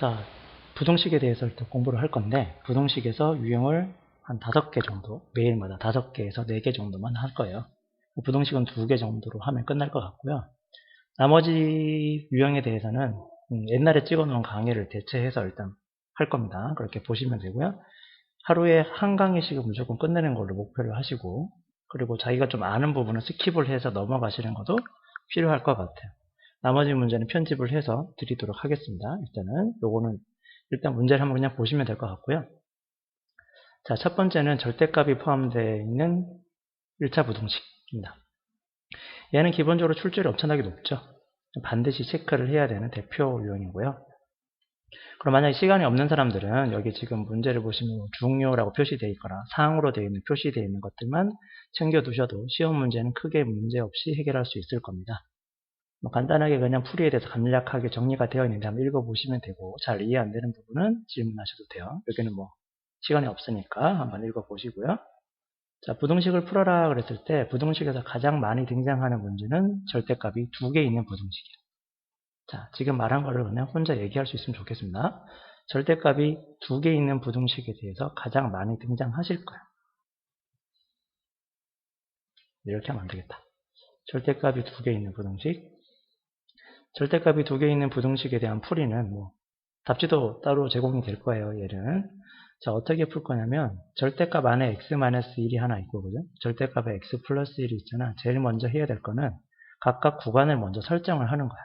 자, 부등식에 대해서 일단 공부를 할 건데, 부등식에서 유형을 한 5개 정도, 매일마다 5개에서 4개 정도만 할 거예요. 부등식은 2개 정도로 하면 끝날 것 같고요. 나머지 유형에 대해서는 옛날에 찍어놓은 강의를 대체해서 일단 할 겁니다. 그렇게 보시면 되고요. 하루에 한 강의씩은 무조건 끝내는 걸로 목표를 하시고, 그리고 자기가 좀 아는 부분은 스킵을 해서 넘어가시는 것도 필요할 것 같아요. 나머지 문제는 편집을 해서 드리도록 하겠습니다. 요거는 일단 문제를 한번 그냥 보시면 될 것 같고요. 자, 첫 번째는 절대값이 포함되어 있는 1차 부등식입니다. 얘는 기본적으로 출제율이 엄청나게 높죠. 반드시 체크를 해야 되는 대표 유형이고요. 그럼 만약에 시간이 없는 사람들은 여기 지금 문제를 보시면 중요라고 표시되어 있거나 사항으로 되어 있는 표시되어 있는 것들만 챙겨두셔도 시험 문제는 크게 문제없이 해결할 수 있을 겁니다. 간단하게 그냥 풀이에 대해서 간략하게 정리가 되어 있는데 한번 읽어보시면 되고, 잘 이해 안 되는 부분은 질문하셔도 돼요. 여기는 시간이 없으니까 한번 읽어보시고요. 자, 부등식을 풀어라 그랬을 때 부등식에서 가장 많이 등장하는 문제는 절대값이 2개 있는 부등식이에요. 자, 지금 말한 거를 그냥 혼자 얘기할 수 있으면 좋겠습니다. 절대값이 2개 있는 부등식에 대해서 가장 많이 등장하실 거예요. 이렇게 하면 안 되겠다. 절대값이 2개 있는 부등식. 절대값이 2개 있는 부등식에 대한 풀이는 답지도 따로 제공이 될 거예요. 얘는. 자, 어떻게 풀 거냐면 절대값 안에 x-1이 하나 있고, 그죠? 절대값에 x 플러스 1이 있잖아. 제일 먼저 해야 될 거는 각각 구간을 먼저 설정을 하는 거야.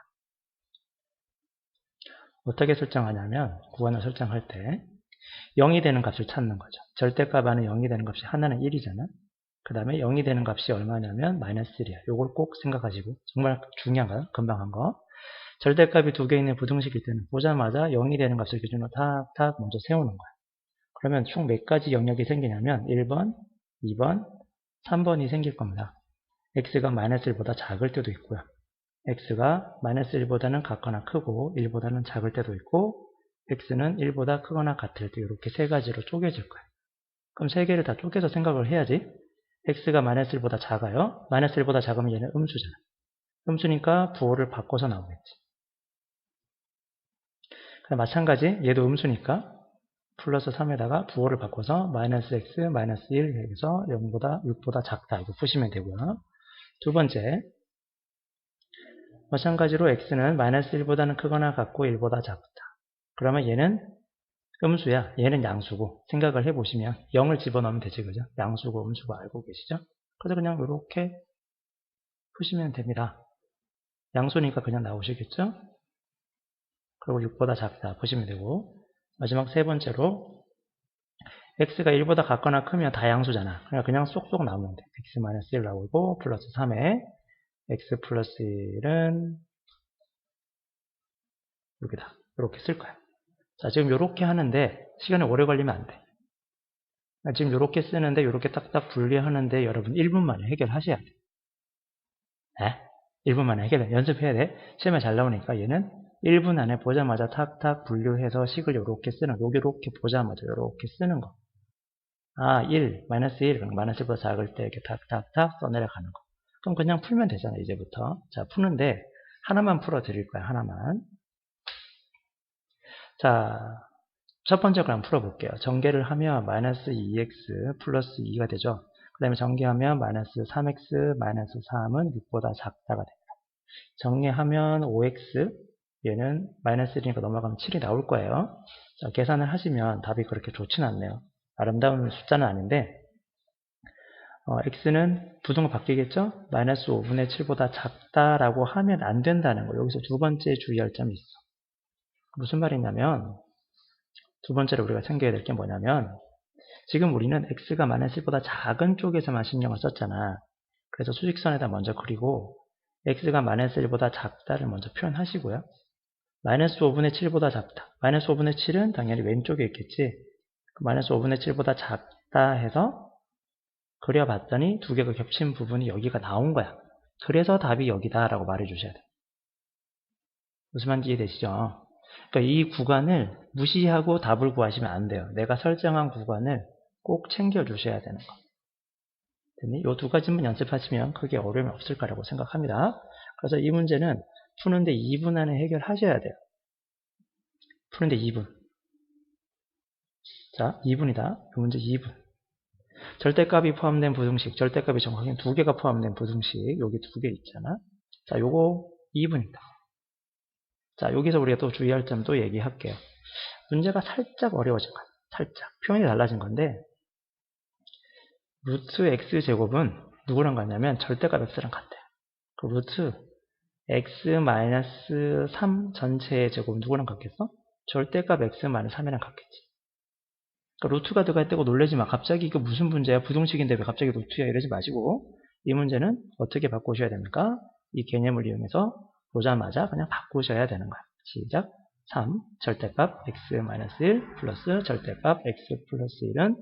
어떻게 설정하냐면 구간을 설정할 때 0이 되는 값을 찾는 거죠. 절대값 안에 0이 되는 값이 하나는 1이잖아. 그 다음에 0이 되는 값이 얼마냐면 마이너스 1이야. 요걸 꼭 생각하시고, 정말 중요한 거야. 금방 한 거. 절대값이 2개 있는 부등식일 때는 보자마자 0이 되는 값을 기준으로 탁탁 먼저 세우는 거야. 그러면 총 몇 가지 영역이 생기냐면 1번, 2번, 3번이 생길 겁니다. x가 마이너스 1보다 작을 때도 있고요. x가 마이너스 1보다는 같거나 크고 1보다는 작을 때도 있고, x는 1보다 크거나 같을 때 이렇게 3가지로 쪼개질 거예요. 그럼 3개를 다 쪼개서 생각을 해야지. x가 마이너스 1보다 작아요. 마이너스 1보다 작으면 얘는 음수잖아. 음수니까 부호를 바꿔서 나오겠지. 마찬가지 얘도 음수니까 플러스 3에다가 부호를 바꿔서 마이너스 x, 마이너스 1 해서 0보다 6보다 작다. 이거 푸시면 되고요. 두 번째, 마찬가지로 x는 마이너스 1보다는 크거나 같고 1보다 작다. 그러면 얘는 음수야. 얘는 양수고, 생각을 해보시면 0을 집어넣으면 되지, 그죠? 양수고 음수고 알고 계시죠? 그래서 그냥 이렇게 푸시면 됩니다. 양수니까 그냥 나오시겠죠? 그리고 6보다 작다 보시면 되고, 마지막 세 번째로 x가 1보다 같거나 크면 다 양수잖아. 그러니까 그냥 쏙쏙 나오면 돼. x-1 나오고 플러스 3에 x 플러스 1은 여기다. 이렇게 쓸 거야. 자, 지금 이렇게 하는데 시간이 오래 걸리면 안 돼. 지금 이렇게 쓰는데 이렇게 딱딱 분리하는데 여러분 1분 만에 해결하셔야 돼. 네? 1분 만에 해결해. 연습해야 돼. 시험에 잘 나오니까 얘는 1분 안에 보자마자 탁탁 분류해서 식을 이렇게 쓰는, 이렇게 보자마자 이렇게 쓰는 거. 1, 마이너스 1, 마이너스 1보다 작을 때 이렇게 탁탁탁 써내려가는 거. 그럼 그냥 풀면 되잖아, 이제부터. 자, 푸는데 하나만 풀어 드릴 거야, 하나만. 자, 첫 번째 거 한번 풀어볼게요. 전개를 하면 마이너스 2x 플러스 2가 되죠. 그 다음에 전개하면 마이너스 3x 마이너스 3은 6보다 작다가 됩니다. 정리하면 5x, 얘는 마이너스 1이니까 넘어가면 7이 나올 거예요. 자, 계산을 하시면 답이 그렇게 좋진 않네요. 아름다운 숫자는 아닌데, x는 부등호 바뀌겠죠? 마이너스 5분의 7보다 작다라고 하면 안 된다는 거. 여기서 두 번째 주의할 점이 있어. 무슨 말이냐면, 두 번째로 우리가 챙겨야 될 게 뭐냐면, 지금 우리는 x가 마이너스 1보다 작은 쪽에서만 신경을 썼잖아. 그래서 수직선에다 먼저 그리고 x가 마이너스 1보다 작다를 먼저 표현하시고요. 마이너스 5분의 7보다 작다. 마이너스 5분의 7은 당연히 왼쪽에 있겠지. 마이너스 5분의 7보다 작다 해서 그려봤더니 두 개가 겹친 부분이 여기가 나온 거야. 그래서 답이 여기다라고 말해주셔야 돼. 무슨 말인지 이해되시죠? 그러니까 이 구간을 무시하고 답을 구하시면 안 돼요. 내가 설정한 구간을 꼭 챙겨주셔야 되는 거. 이 두 가지만 연습하시면 크게 어려움이 없을 거라고 생각합니다. 그래서 이 문제는 푸는데 2분 안에 해결하셔야 돼요. 푸는데 2분. 자, 2분이다. 이 문제 2분. 절대값이 포함된 부등식, 절대값이 정확하게 2개가 포함된 부등식, 여기 2개 있잖아. 자, 요거 2분입니다. 자, 여기서 우리가 또 주의할 점도 얘기할게요. 문제가 살짝 어려워진 거야. 살짝. 표현이 달라진 건데, 루트 x제곱은 누구랑 같냐면 절대값 x랑 같아요. 그 루트 x-3 전체의 제곱 누구랑 같겠어? 절대값 x-3이랑 같겠지. 그러니까 루트가 들어갈 때고 놀라지 마. 갑자기 이거 무슨 문제야? 부등식인데 왜 갑자기 루트야? 이러지 마시고, 이 문제는 어떻게 바꾸셔야 됩니까? 이 개념을 이용해서 보자마자 그냥 바꾸셔야 되는 거야. 시작. 3 절대값 x-1 플러스 절대값 x 플러스 1은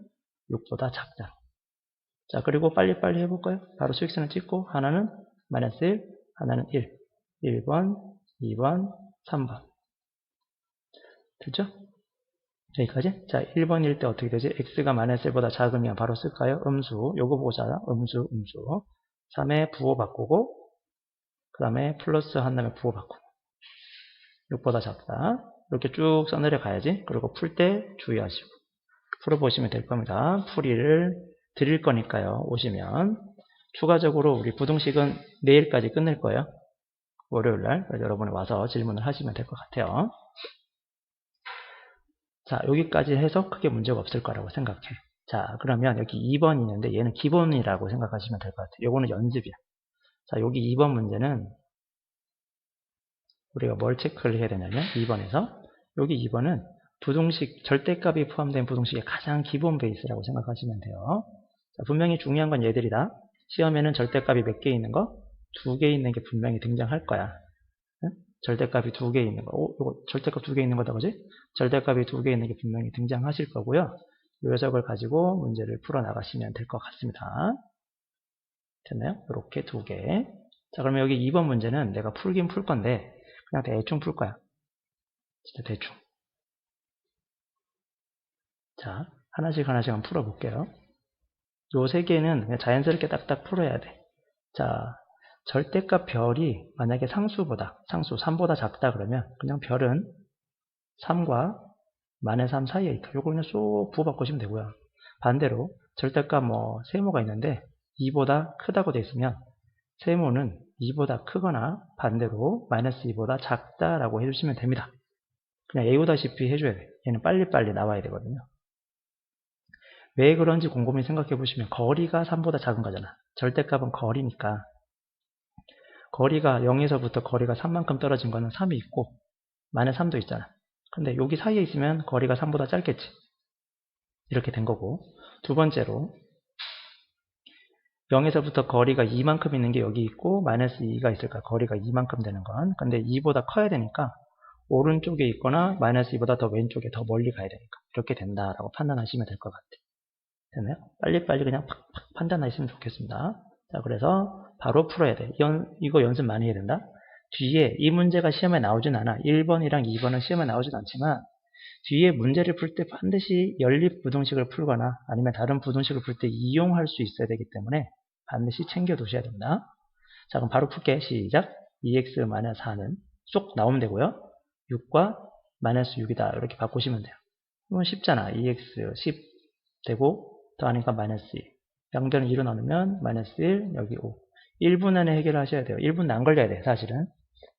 6보다 작다. 자, 그리고 빨리빨리 해볼까요? 바로 수익선을 찍고 하나는 마이너스 1, 하나는 1. 1번, 2번, 3번. 됐죠? 여기까지? 자, 1번일 때 어떻게 되지? x가 마이너스 1보다 작으면 바로 쓸까요? 음수. 요거 보자. 음수. 3에 부호 바꾸고, 그 다음에 플러스 한 다음에 부호 바꾸고. 6보다 작다. 이렇게 쭉 써내려 가야지. 그리고 풀 때 주의하시고. 풀어보시면 될 겁니다. 풀이를 드릴 거니까요. 오시면. 추가적으로 우리 부등식은 내일까지 끝낼 거예요. 월요일날. 여러분이 와서 질문을 하시면 될 것 같아요. 자, 여기까지 해서 크게 문제가 없을 거라고 생각해. 자, 그러면 여기 2번 있는데 얘는 기본이라고 생각하시면 될 것 같아요. 요거는 연습이야. 자, 여기 2번 문제는 우리가 뭘 체크를 해야 되냐면 2번에서 여기 2번은 부등식, 절대값이 포함된 부등식의 가장 기본 베이스라고 생각하시면 돼요. 자, 분명히 중요한 건 얘들이다. 시험에는 절대값이 몇 개 있는 거? 2개 있는 게 분명히 등장할 거야. 응? 절대값이 2개 있는 거. 이거 절대값 2개 있는 거다, 그지? 절대값이 2개 있는 게 분명히 등장하실 거고요. 이 녀석을 가지고 문제를 풀어나가시면 될 것 같습니다. 됐나요? 이렇게 2개. 자, 그러면 여기 2번 문제는 내가 풀긴 풀 건데, 그냥 대충 풀 거야. 진짜 대충. 자, 하나씩 한번 풀어볼게요. 요 세 개는 그냥 자연스럽게 딱딱 풀어야 돼. 자, 절대값 별이 만약에 상수 3보다 작다 그러면 그냥 별은 3과 만의 3 사이에 있다. 요거 그냥 쏙 부호 바꾸시면 되고요. 반대로 절대값 세모가 있는데 2보다 크다고 돼 있으면 세모는 2보다 크거나 반대로 마이너스 2보다 작다라고 해주시면 됩니다. 그냥 외우다시피 해줘야 돼. 얘는 빨리빨리 나와야 되거든요. 왜 그런지 곰곰이 생각해 보시면 거리가 3보다 작은 거잖아. 절대값은 거리니까. 거리가 0에서부터 거리가 3만큼 떨어진 거는 3이 있고 마이너스 3도 있잖아. 근데 여기 사이에 있으면 거리가 3보다 짧겠지. 이렇게 된 거고. 두 번째로 0에서부터 거리가 2만큼 있는 게 여기 있고 마이너스 2가 있을까? 거리가 2만큼 되는 건. 근데 2보다 커야 되니까 오른쪽에 있거나 마이너스 2보다 더 왼쪽에 더 멀리 가야 되니까 이렇게 된다라고 판단하시면 될 것 같아요. 됐나요? 빨리빨리 그냥 팍팍 판단하시면 좋겠습니다. 자, 그래서 바로 풀어야 돼. 이거 연습 많이 해야 된다. 뒤에 이 문제가 시험에 나오진 않아. 1번이랑 2번은 시험에 나오진 않지만 뒤에 문제를 풀 때 반드시 연립 부등식을 풀거나 아니면 다른 부등식을 풀 때 이용할 수 있어야 되기 때문에 반드시 챙겨 두셔야 된다. 자, 그럼 바로 풀게. 시작. 2x-4는 쏙 나오면 되고요. 6과 마이너스 6이다. 이렇게 바꾸시면 돼요. 이건 쉽잖아. 2x 10 되고 더하니까 마이너스 2. 양변을 2로 나누면 마이너스 1, 여기 5. 1분 안에 해결하셔야 돼요. 1분 안 걸려야 돼, 사실은.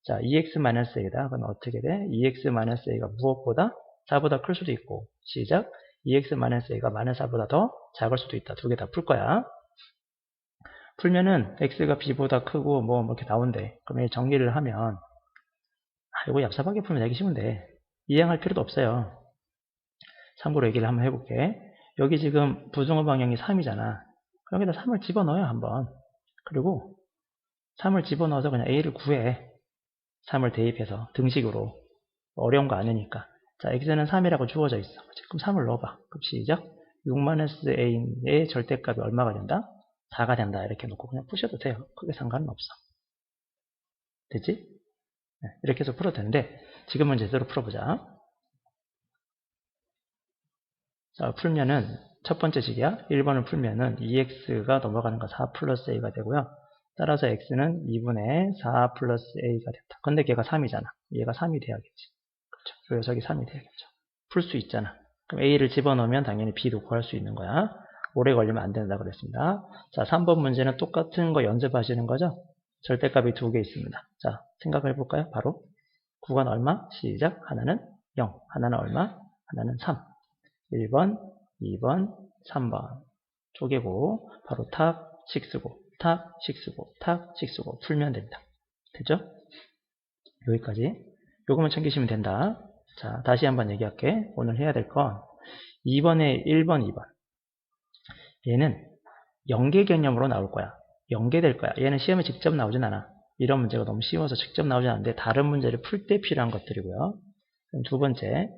자, 2x-a다. 그럼 어떻게 돼? 2x-a가 무엇보다? 4보다 클 수도 있고. 시작. 2x-a가 마이너스 4보다 더 작을 수도 있다. 두 개 다 풀 거야. 풀면은 x가 b보다 크고 뭐 이렇게 나온대. 그럼 정리를 하면 이거 얍삽하게 풀면 되기 쉬운데 이행할 필요도 없어요. 참고로 얘기를 한번 해볼게. 여기 지금 부등호 방향이 3이잖아. 여기다 3을 집어넣어요, 한번. 그리고 3을 집어넣어서 그냥 a를 구해. 3을 대입해서 등식으로. 어려운 거 아니니까. 자, x는 3이라고 주어져 있어. 그럼 3을 넣어봐. 그럼 시작. 6-a의 절대값이 얼마가 된다? 4가 된다. 이렇게 놓고 그냥 푸셔도 돼요. 크게 상관은 없어. 됐지? 네, 이렇게 해서 풀어도 되는데 지금은 제대로 풀어보자. 자, 풀면은 첫 번째 식이야. 1번을 풀면은 2x가 넘어가는 거 4 플러스 a가 되고요. 따라서 x는 2분의 4 플러스 a가 됐다. 근데 걔가 3이잖아. 얘가 3이 돼야겠지. 요 녀석이 3이 되겠죠. 풀 수 있잖아. 그럼 A를 집어넣으면 당연히 B도 구할 수 있는 거야. 오래 걸리면 안 된다고 그랬습니다. 자, 3번 문제는 똑같은 거 연습하시는 거죠? 절대값이 2개 있습니다. 자, 생각을 해볼까요? 바로 구간 얼마? 시작. 하나는 0, 하나는 얼마? 하나는 3. 1번, 2번, 3번. 쪼개고 바로 탑, 식쓰고 탑, 식쓰고 탑, 식쓰고 풀면 됩니다. 됐죠? 여기까지. 요거만 챙기시면 된다. 자, 다시 한번 얘기할게. 오늘 해야 될 건 2번에 1번, 2번. 얘는 연계 개념으로 나올 거야. 연계될 거야. 얘는 시험에 직접 나오진 않아. 이런 문제가 너무 쉬워서 직접 나오진 않는데 다른 문제를 풀 때 필요한 것들이고요. 그럼 두 번째,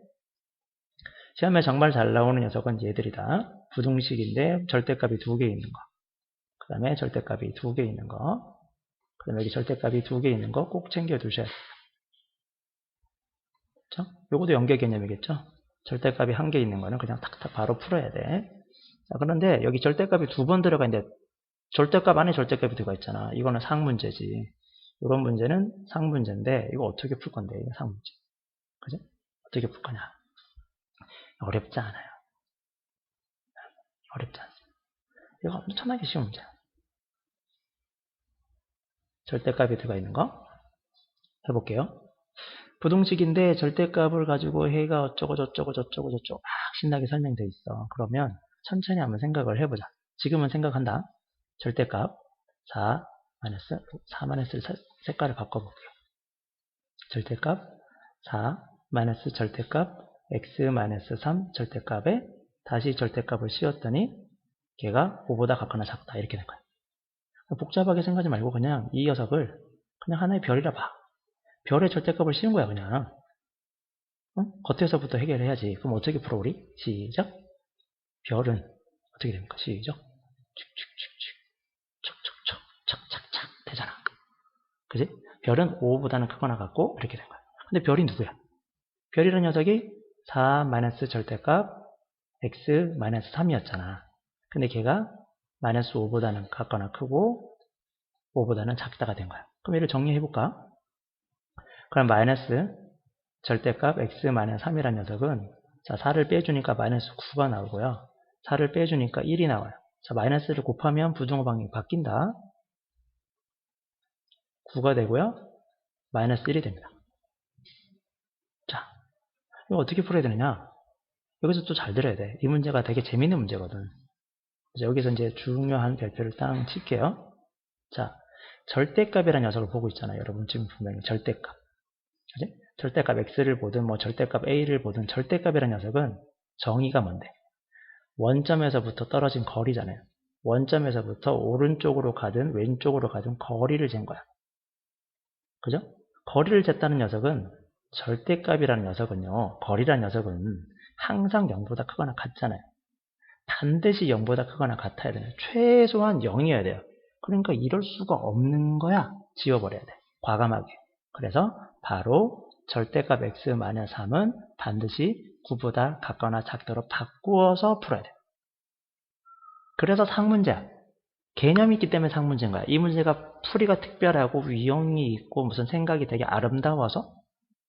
시험에 정말 잘 나오는 녀석은 얘들이다. 부등식인데 절대값이 2개 있는 거. 그 다음에 절대값이 2개 있는 거. 그 다음에 여기 절대값이 2개 있는 거 꼭 챙겨 두셔야 돼요. 그렇죠? 요것도 연계 개념이겠죠? 절대값이 1개 있는 거는 그냥 탁탁 바로 풀어야 돼. 자, 그런데 여기 절대값이 2번 들어가 있는데 절대값 안에 절대값이 들어가 있잖아. 이거는 상문제지. 이런 문제는 상문제인데 이거 어떻게 풀 건데? 이거 상문제. 그죠? 어떻게 풀 거냐? 어렵지 않아요. 어렵지 않습니다. 이거 엄청나게 쉬운 문제야. 절대값이 들어가 있는 거 해볼게요. 부등식인데 절대값을 가지고 해가 어쩌고 저쩌고 저쩌고 저쩌고 막 신나게 설명돼 있어. 그러면 천천히 한번 생각을 해보자. 지금은 생각한다. 절대값 4 마이너스 색깔을 바꿔볼게요. 절대값 4 마이너스 절대값 x 마이너스 3 절대값에 다시 절대값을 씌웠더니 걔가 5보다 같거나 작다 이렇게 된 거야. 복잡하게 생각하지 말고 그냥 이 녀석을 그냥 하나의 별이라 봐. 별의 절대값을 씌운 거야 그냥. 겉에서부터 해결해야지. 그럼 어떻게 풀어 우리? 시작. 별은 어떻게 됩니까? 시작. 축축축축 척척척 척착착 되잖아. 그지? 별은 5보다는 크거나 같고 이렇게 된 거야. 근데 별이 누구야? 별이라는 녀석이 4 마이너스 절대값 x 마이너스 3이었잖아. 근데 걔가 마이너스 5보다는 같거나 크고 5보다는 작다가 된 거야. 그럼 얘를 정리해볼까? 그럼 마이너스 절대값 x 마이너스 3이라는 녀석은 자 4를 빼주니까 마이너스 9가 나오고요. 4를 빼주니까 1이 나와요. 자 마이너스를 곱하면 부등호 방향이 바뀐다. 9가 되고요. 마이너스 1이 됩니다. 자, 이거 어떻게 풀어야 되느냐? 여기서 또 잘 들어야 돼. 이 문제가 되게 재밌는 문제거든. 여기서 이제 중요한 별표를 딱 칠게요. 자, 절대값이라는 녀석을 보고 있잖아요. 여러분 지금 분명히 절대값. 그치? 절대값 x를 보든 뭐 절대값 a를 보든 절대값이라는 녀석은 정의가 뭔데? 원점에서부터 떨어진 거리잖아요. 원점에서부터 오른쪽으로 가든 왼쪽으로 가든 거리를 잰 거야. 그죠? 거리를 쟀다는 녀석은 절대값이라는 녀석은요. 거리라는 녀석은 항상 0보다 크거나 같잖아요. 반드시 0보다 크거나 같아야 돼요. 최소한 0이어야 돼요. 그러니까 이럴 수가 없는 거야. 지워버려야 돼. 과감하게. 그래서 바로 절대값 x 마이너스 3은 반드시 9보다 같거나 작도록 바꾸어서 풀어야 돼요. 그래서 상문제야. 개념이 있기 때문에 상문제인 거야. 이 문제가 풀이가 특별하고 유형이 있고 무슨 생각이 되게 아름다워서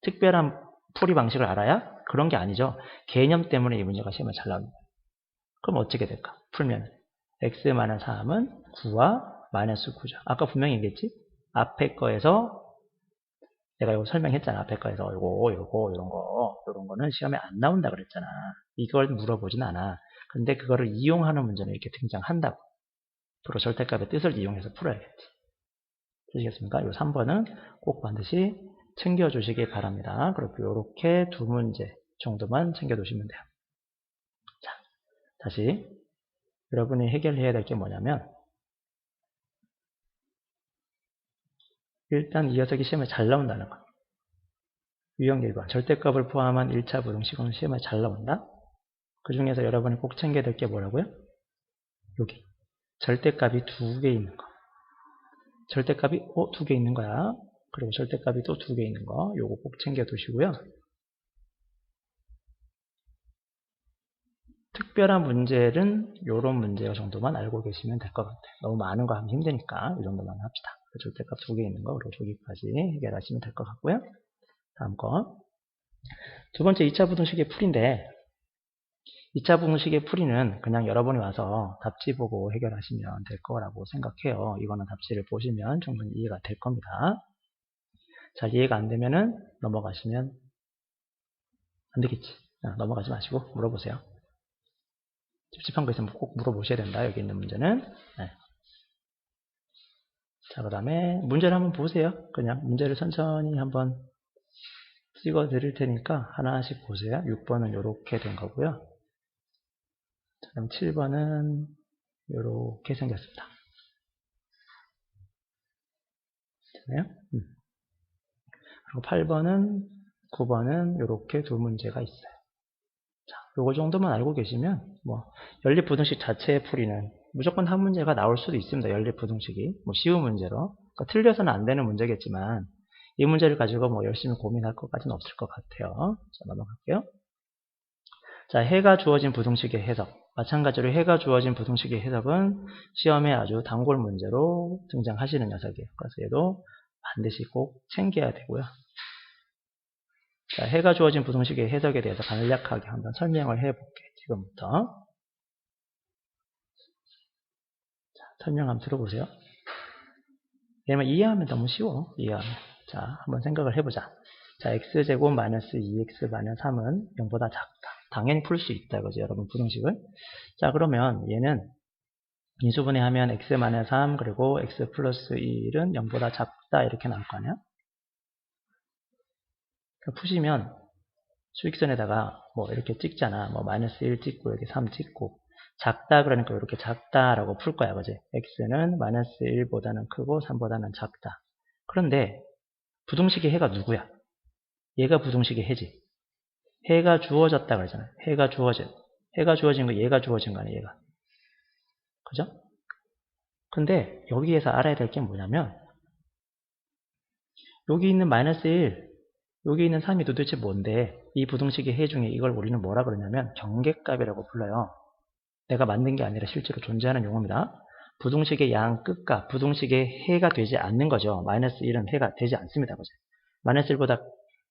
특별한 풀이 방식을 알아야 그런 게 아니죠. 개념 때문에 이 문제가 시험에 잘 나옵니다. 그럼 어떻게 될까? 풀면 x 마이너스 3은 9와 마이너스 9죠. 아까 분명히 얘기했지? 앞에 거에서 내가 이거 설명했잖아. 앞에 거에서 이거 이런 거는 시험에 안 나온다 그랬잖아. 이걸 물어보진 않아. 근데 그거를 이용하는 문제는 이렇게 등장한다고. 주로 절대값의 뜻을 이용해서 풀어야겠지. 되시겠습니까? 이 3번은 꼭 반드시 챙겨주시기 바랍니다. 그리고 이렇게 두 문제 정도만 챙겨두시면 돼요. 자, 다시 여러분이 해결해야 될 게 뭐냐면 일단 이 녀석이 시험에 잘 나온다는 거. 유형 1번 절대값을 포함한 1차 부등식은 시험에 잘 나온다. 그 중에서 여러분이 꼭 챙겨야 될 게 뭐라고요? 여기 절대값이 2개 있는 거. 절대값이 2개 있는 거야. 그리고 절대값이 또 2개 있는 거. 요거 꼭 챙겨 두시고요. 특별한 문제는 요런 문제 정도만 알고 계시면 될 것 같아요. 너무 많은 거 하면 힘드니까 이 정도만 합시다. 절대값 2개 있는 거 그리고 여기까지 해결하시면 될 것 같고요. 다음 거 두 번째 2차 부등식의 풀인데 2차 부등식의 풀이는 그냥 여러분이 와서 답지 보고 해결하시면 될 거라고 생각해요. 이거는 답지를 보시면 충분히 이해가 될 겁니다. 자, 이해가 안 되면은 넘어가시면 안 되겠지. 넘어가지 마시고 물어보세요. 찝찝한 거 있으면 꼭 물어보셔야 된다. 여기 있는 문제는. 네. 자, 그 다음에 문제를 한번 보세요. 그냥 문제를 천천히 한번 찍어 드릴 테니까 하나씩 보세요. 6번은 이렇게 된 거고요. 그럼 7번은 이렇게 생겼습니다. 됐나요? 그리고 8번은 9번은 이렇게 두 문제가 있어요. 자, 요거 정도만 알고 계시면 연립부등식 자체의 풀이는 무조건 한 문제가 나올 수도 있습니다. 연립부등식이 쉬운 문제로 그러니까 틀려서는 안 되는 문제겠지만 이 문제를 가지고 열심히 고민할 것까지는 없을 것 같아요. 자, 넘어갈게요. 자, 해가 주어진 부등식의 해석. 마찬가지로 해가 주어진 부등식의 해석은 시험에 아주 단골 문제로 등장하시는 녀석이에요. 그래서 얘도 반드시 꼭 챙겨야 되고요. 자, 해가 주어진 부등식의 해석에 대해서 간략하게 한번 설명을 해볼게요. 지금부터. 자, 설명 한번 들어보세요. 왜냐면 이해하면 너무 쉬워. 이해하면. 자, 한번 생각을 해보자. 자, x제곱 마이너스 2x 마이너스 3은 0보다 작다. 당연히 풀 수 있다. 그죠, 여러분, 부등식을. 자, 그러면 얘는 인수분해하면 x 마이너스 3 그리고 x 플러스 1은 0보다 작다. 이렇게 나올 거 아니야? 푸시면 수익선에다가 이렇게 찍잖아. 마이너스 1 찍고 여기 3 찍고 작다 그러니까 이렇게 작다라고 풀 거야. 그지? x는 마이너스 1보다는 크고 3보다는 작다. 그런데 부등식의 해가 누구야? 얘가 부등식의 해지. 해가 주어졌다 그러잖아. 해가 주어진 거 얘가 주어진 거 아니야, 얘가. 그죠? 근데 여기에서 알아야 될 게 뭐냐면 여기 있는 마이너스 1, 여기 있는 3이 도대체 뭔데 이 부등식의 해 중에 이걸 우리는 뭐라 그러냐면 경계값이라고 불러요. 내가 만든 게 아니라 실제로 존재하는 용어입니다. 부등식의 양 끝값, 부등식의 해가 되지 않는 거죠. 마이너스 1은 해가 되지 않습니다. 그죠? 마이너스 1보다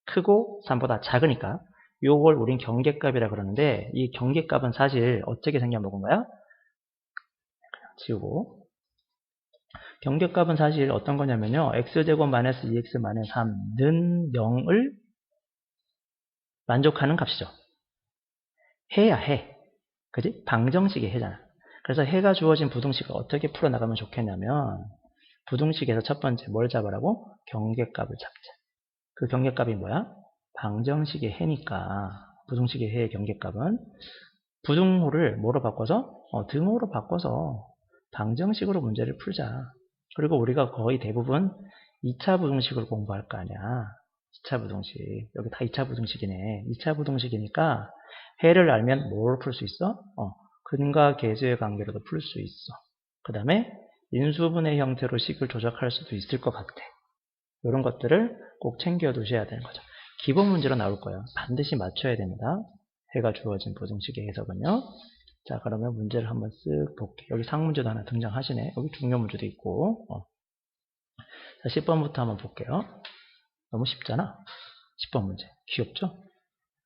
크고 3보다 작으니까 요걸 우린 경계값이라 그러는데 이 경계값은 사실 어떻게 생겨먹은 거야? 그냥 지우고 경계값은 사실 어떤 거냐면요. x제곱 마이너스 2x 마이너스 3는 0을 만족하는 값이죠. 해야 해. 그지? 방정식의 해잖아. 그래서 해가 주어진 부등식을 어떻게 풀어나가면 좋겠냐면 부등식에서 첫 번째 뭘 잡으라고? 경계값을 잡자. 그 경계값이 뭐야? 방정식의 해니까 부등식의 해의 경계값은 부등호를 뭐로 바꿔서? 등호로 바꿔서 방정식으로 문제를 풀자. 그리고 우리가 거의 대부분 2차 부등식을 공부할 거 아니야. 2차 부등식. 여기 다 2차 부등식이네. 2차 부등식이니까 해를 알면 뭘 풀 수 있어? 근과 계수의 관계로도 풀 수 있어. 그 다음에 인수분해 형태로 식을 조작할 수도 있을 것 같아. 이런 것들을 꼭 챙겨 두셔야 되는 거죠. 기본 문제로 나올 거예요. 반드시 맞춰야 됩니다. 해가 주어진 부등식의 해석은요. 자, 그러면 문제를 한번 쓱 볼게요. 여기 상문제도 하나 등장하시네. 여기 중요 문제도 있고. 자, 10번부터 한번 볼게요. 너무 쉽잖아. 10번 문제. 귀엽죠?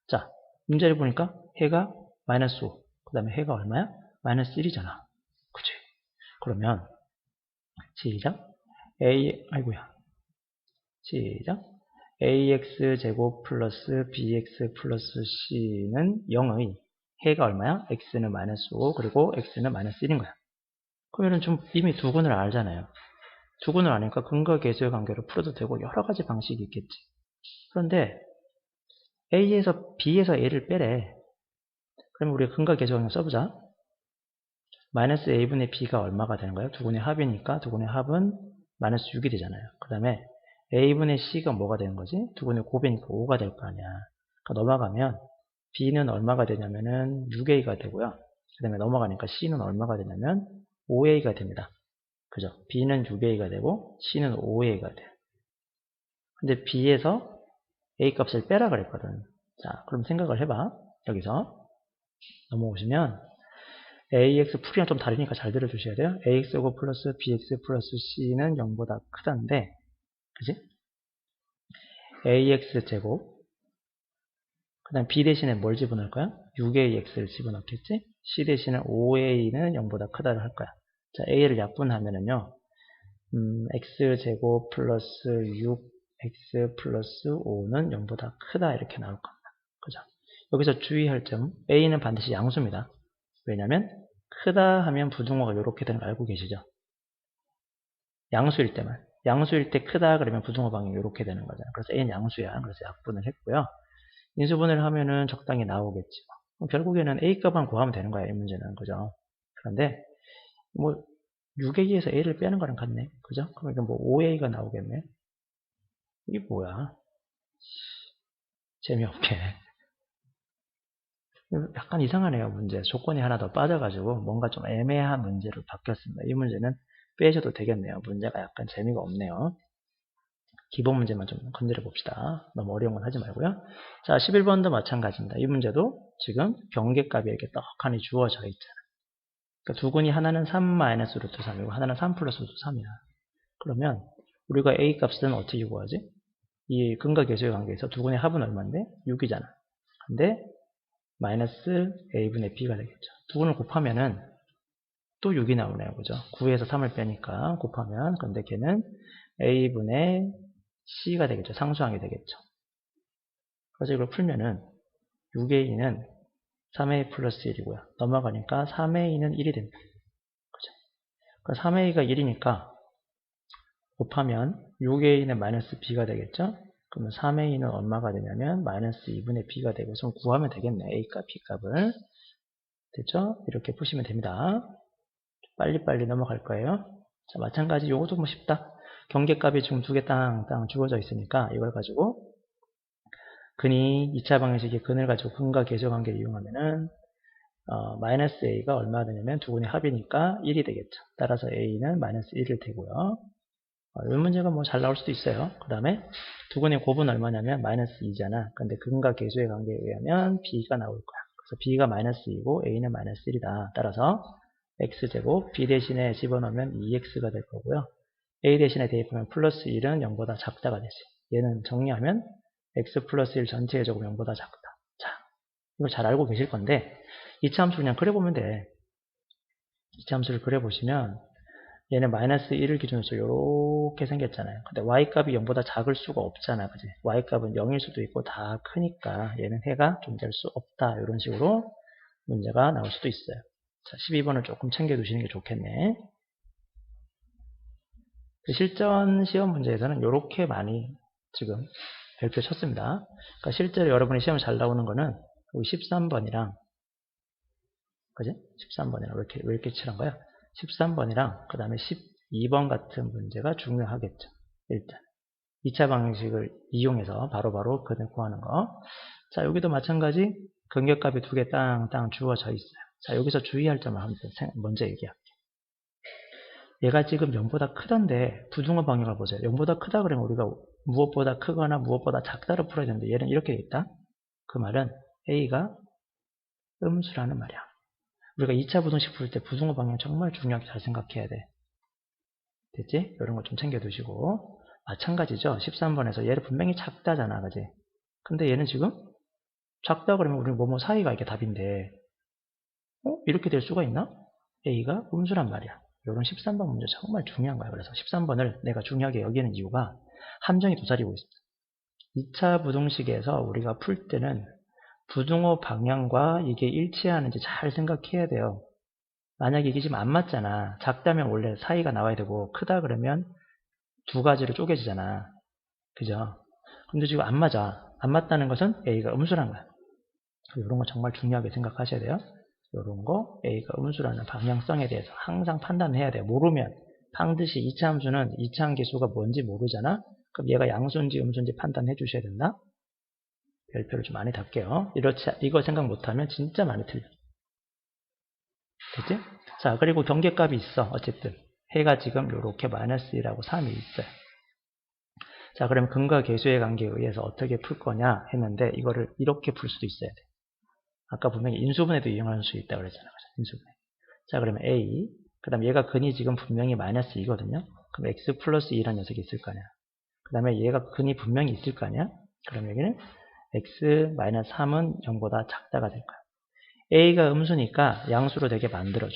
자, 문제를 보니까 해가 마이너스 5. 그 다음에 해가 얼마야? 마이너스 1이잖아. 그치? 그러면 시작. 시작. ax제곱 플러스 bx 플러스 c는 0의 해가 얼마야? x는 마이너스 5 그리고 x는 마이너스 1인 거야. 그러면 좀 이미 두근을 알잖아요. 두근을 아니까 근거 계수의 관계로 풀어도 되고 여러 가지 방식이 있겠지. 그런데 a에서 b에서 a를 빼래. 그러면 우리가 근거 계수 관계 써보자. 마이너스 a분의 b가 얼마가 되는 거예요? 두근의 합이니까 두근의 합은 마이너스 6이 되잖아요. 그 다음에 a분의 c가 뭐가 되는 거지? 두근의 곱이니까 5가 될 거 아니야. 그러니까 넘어가면 b는 얼마가 되냐면은 6a가 되고요. 그 다음에 넘어가니까 c는 얼마가 되냐면 5a가 됩니다. 그죠? b는 6a가 되고 c는 5a가 돼요. 근데 b에서 a 값을 빼라 그랬거든. 자, 그럼 생각을 해봐. 여기서 넘어오시면 ax 풀이랑 좀 다르니까 잘 들어주셔야 돼요. ax제곱 플러스 bx 플러스 c는 0보다 크다는데 그지? ax제곱 그 다음 B 대신에 뭘 집어넣을 거야? 6AX를 집어넣겠지? C 대신에 5A는 0보다 크다를 할 거야. 자, A를 약분하면은요, X제곱 플러스 6X 플러스 5는 0보다 크다 이렇게 나올 겁니다. 그죠? 여기서 주의할 점, A는 반드시 양수입니다. 왜냐면 크다 하면 부등호가 이렇게 되는 거 알고 계시죠? 양수일 때만. 양수일 때 크다 그러면 부등호 방향이 이렇게 되는 거잖아요. 그래서 A는 양수야. 그래서 약분을 했고요. 인수분해를 하면은 적당히 나오겠지. 결국에는 A 값만 구하면 되는 거야, 이 문제는. 그죠? 그런데, 뭐, 6A에서 A를 빼는 거랑 같네. 그죠? 그러니까 뭐 5A가 나오겠네. 이게 뭐야? 재미없게. 약간 이상하네요, 문제. 조건이 하나 더 빠져가지고 뭔가 좀 애매한 문제로 바뀌었습니다. 이 문제는 빼셔도 되겠네요. 문제가 약간 재미가 없네요. 기본 문제만 좀 건드려 봅시다. 너무 어려운 건 하지 말고요. 자, 11번도 마찬가지입니다. 이 문제도 지금 경계값이 이렇게 떡하니 주어져 있잖아요. 그러니까 두근이 하나는 3-루트 3이고 하나는 3 플러스 루트 3이야. 그러면 우리가 A 값은 어떻게 구하지? 이 근과 계수의 관계에서 두근의 합은 얼마인데? 6이잖아. 근데 마이너스 A분의 B가 되겠죠. 두근을 곱하면은 또 6이 나오네요. 그죠? 9에서 3을 빼니까 곱하면 근데 걔는 A분의 C가 되겠죠. 상수항이 되겠죠. 그래서 이걸 풀면은 6A는 3A 플러스 1이고요. 넘어가니까 3A는 1이 됩니다. 그죠? 그러니까 3A가 1이니까 곱하면 6A는 마이너스 B가 되겠죠? 그러면 3A는 얼마가 되냐면 마이너스 2분의 B가 되고 좀 구하면 되겠네. A값, B값을. 됐죠? 이렇게 푸시면 됩니다. 빨리빨리 넘어갈 거예요. 자, 마찬가지 요것도 뭐 쉽다. 경계값이 지금 두 개 땅 주어져 있으니까 이걸 가지고 근이 2차 방정식의 근을 가지고 근과 계수 관계를 이용하면은 마이너스 A가 얼마가 되냐면 두 근의 합이니까 1이 되겠죠. 따라서 A는 마이너스 1일 테고요. 이 문제가 뭐 잘 나올 수도 있어요. 그 다음에 두 근의 곱은 얼마냐면 마이너스 2잖아. 근데 근과 계수의 관계에 의하면 B가 나올 거야. 그래서 B가 마이너스 2고 A는 마이너스 1이다. 따라서 X제곱 B 대신에 집어넣으면 2X가 될 거고요. A 대신에 대입하면 플러스 1은 0보다 작다가 되지. 얘는 정리하면 X 플러스 1 전체의 제곱 0보다 작다. 자, 이걸 잘 알고 계실 건데 2차 함수 그냥 그려보면 돼. 2차 함수를 그려보시면 얘는 마이너스 1을 기준으로 이렇게 생겼잖아요. 근데 y값이 0보다 작을 수가 없잖아. 그지? y값은 0일 수도 있고 다 크니까 얘는 해가 존재할 수 없다. 이런 식으로 문제가 나올 수도 있어요. 자, 12번을 조금 챙겨두시는 게 좋겠네. 실전 시험 문제에서는 이렇게 많이 지금 별표 쳤습니다. 그러니까 실제로 여러분이 시험 잘 나오는 거는 13번이랑 그지? 13번이랑 왜 이렇게 칠한 거야? 13번이랑 그 다음에 12번 같은 문제가 중요하겠죠. 일단 2차 방식을 이용해서 바로바로 근을 구하는 거. 자, 여기도 마찬가지 근격값이 두 개 땅 주어져 있어요. 자, 여기서 주의할 점을 먼저 얘기할게요. 얘가 지금 0보다 크던데 부등호 방향을 보세요. 0보다 크다 그러면 우리가 무엇보다 크거나 무엇보다 작다로 풀어야 되는데 얘는 이렇게 돼 있다. 그 말은 A가 음수라는 말이야. 우리가 2차 부등식 풀 때 부등호 방향 정말 중요하게 잘 생각해야 돼. 됐지? 이런 거 좀 챙겨두시고. 마찬가지죠. 13번에서 얘를 분명히 작다잖아. 그지? 근데 얘는 지금 작다 그러면 우리 뭐뭐 사이가 이게 답인데 이렇게 될 수가 있나? A가 음수란 말이야. 이런 13번 문제 정말 중요한 거야. 그래서 13번을 내가 중요하게 여기는 이유가 함정이 도사리고 있습니다. 2차 부등식에서 우리가 풀 때는 부등호 방향과 이게 일치하는지 잘 생각해야 돼요. 만약에 이게 지금 안 맞잖아. 작다면 원래 사이가 나와야 되고 크다 그러면 두 가지로 쪼개지잖아. 그죠? 근데 지금 안 맞아. 안 맞다는 것은 A가 음수란 거야. 이런 거 정말 중요하게 생각하셔야 돼요. 이런 거 A가 음수라는 방향성에 대해서 항상 판단해야 돼요. 모르면 반드시 2차 함수는 2차 함계수가 뭔지 모르잖아. 그럼 얘가 양수인지 음수인지 판단해 주셔야 된다. 별표를 좀 많이 달게요. 이거 생각 못하면 진짜 많이 틀려. 됐지? 자, 그리고 경계값이 있어. 어쨌든 해가 지금 이렇게 마이너스 1하고 3이 있어요. 자, 그럼 근과 계수의 관계에 의해서 어떻게 풀 거냐 했는데 이거를 이렇게 풀 수도 있어야 돼. 아까 분명히 인수분해도 이용할 수 있다고 그랬잖아요. 인수분해. 자, 그러면 A. 그 다음에 얘가 근이 지금 분명히 마이너스 2거든요. 그럼 X 플러스 2라는 녀석이 있을 거 아니야. 그 다음에 얘가 근이 분명히 있을 거 아니야. 그럼 여기는 x-3은 0보다 작다가 될 거야. a가 음수니까 양수로 되게 만들어줘.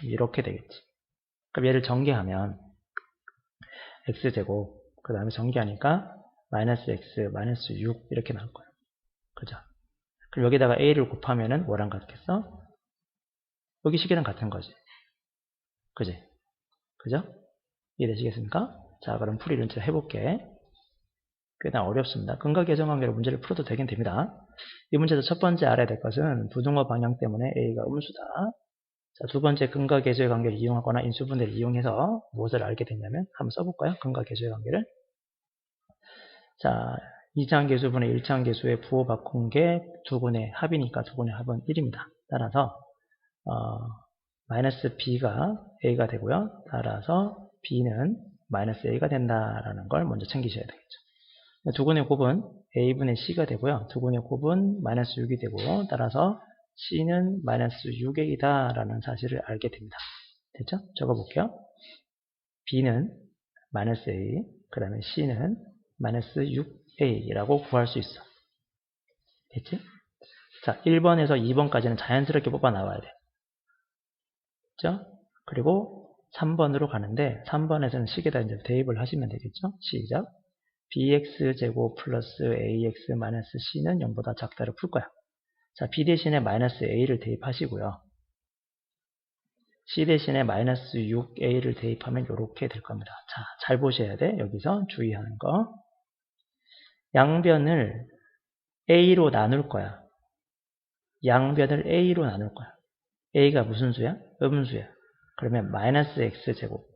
이렇게 되겠지. 그럼 얘를 전개하면 x제곱, 그 다음에 전개하니까 마이너스 x, 마이너스 6 이렇게 나올 거야. 그죠? 그럼 여기다가 a를 곱하면은 뭐랑 같겠어? 여기 식이랑 같은 거지. 그지? 그죠? 이해되시겠습니까? 자, 그럼 풀이를 좀 해볼게. 꽤나 어렵습니다. 근각 계정 관계로 문제를 풀어도 되긴 됩니다. 이 문제에서 첫 번째 알아야 될 것은 부등호 방향 때문에 a가 음수다. 자, 두 번째 근각 계수의 관계를 이용하거나 인수분해를 이용해서 무엇을 알게 됐냐면 한번 써볼까요? 근각 계수의 관계를. 자, 2차항 계수분의 1차항 계수의 부호 바꾼 게 두분의 합이니까 두분의 합은 1입니다. 따라서 마이너스 b가 a가 되고요. 따라서 b는 마이너스 a가 된다라는 걸 먼저 챙기셔야 되겠죠. 두분의 곱은 a분의 c가 되고요. 두분의 곱은 마이너스 6이 되고 따라서 c는 마이너스 6a다 라는 사실을 알게 됩니다. 됐죠? 적어볼게요. b는 마이너스 a, 그 다음에 c는 마이너스 6a라고 구할 수 있어. 됐지? 자, 1번에서 2번까지는 자연스럽게 뽑아 나와야 돼. 그죠? 그리고 3번으로 가는데 3번에서는 식에다 이제 대입을 하시면 되겠죠? 시작. bx제곱 플러스 ax 마이너스 c는 0보다 작다를 풀 거야. 자, b 대신에 마이너스 a를 대입하시고요. c 대신에 마이너스 6a를 대입하면 이렇게 될 겁니다. 자, 잘 보셔야 돼. 여기서 주의하는 거. 양변을 a로 나눌 거야. 양변을 a로 나눌 거야. a가 무슨 수야? 음수야. 그러면 마이너스 x제곱